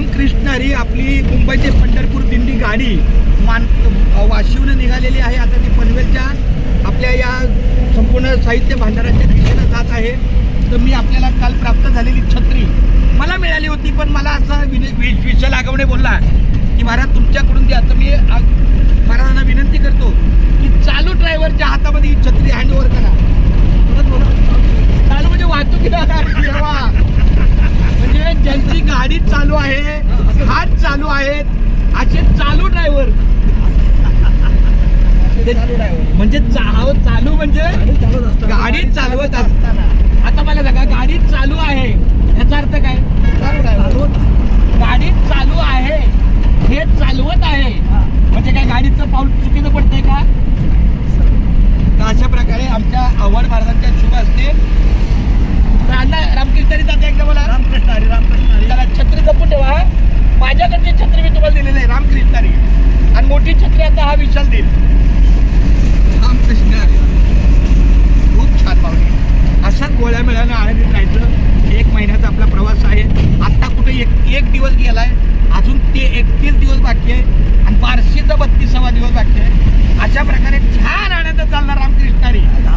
रामकृष्णारी आपली मुंबई ते पंढरपूर दिंडी गाडी वाशिवनं निघालेली आहे. आता ती पनवेलच्या आपल्या या संपूर्ण साहित्य भांडाराच्या दिशेनं जात आहे. तर मी आपल्याला काल प्राप्त झालेली छत्री मला मिळाली होती, पण मला असा विषय लागवणे बोलला की महाराज तुमच्याकडून द्या. तर मी महाराजांना विनंती करतो की चालू ड्रायव्हरच्या हातामध्ये ही छत्री हँडओव्हर करा. चालू म्हणजे वाहतुकीला म्हणजे ज्यांची गाडी चालू आहे, हात चालू आहेत, असे चालू ड्रायव्हर म्हणजे चालू म्हणजे गाडी चालवत असताना. आता मला सांगा, गाडी चालू आहे याचा अर्थ काय? गाडी चालू आहे हे चालवत आहे म्हणजे काय गाडीचं पाऊल चुकीचं पडतंय का? तर अशा प्रकारे आमच्या आव्हाड महाराजांच्या शुभ असते. रामकृष्णारी जाते एकदा मला रामकृष्णारी त्याला छत्री जपून ठेवा. माझ्याकडची छत्री मी तुम्हाला दिलेली आहे रामकृष्णारी, आणि मोठी छत्री आता हा विशाल देईल. रामकृष्णारी खूप छान पाहुणे. अशाच गोळ्या मिळानं आनंदीत राहायचं. 1 महिन्याचा आपला प्रवास आहे. आत्ता कुठे एक दिवस गेलाय, अजून ते 31 दिवस बाकी आहे, आणि बार्शीचा 32वा दिवस बाकी आहे. अशा प्रकारे छान आनंद चालणार रामकृष्णारी.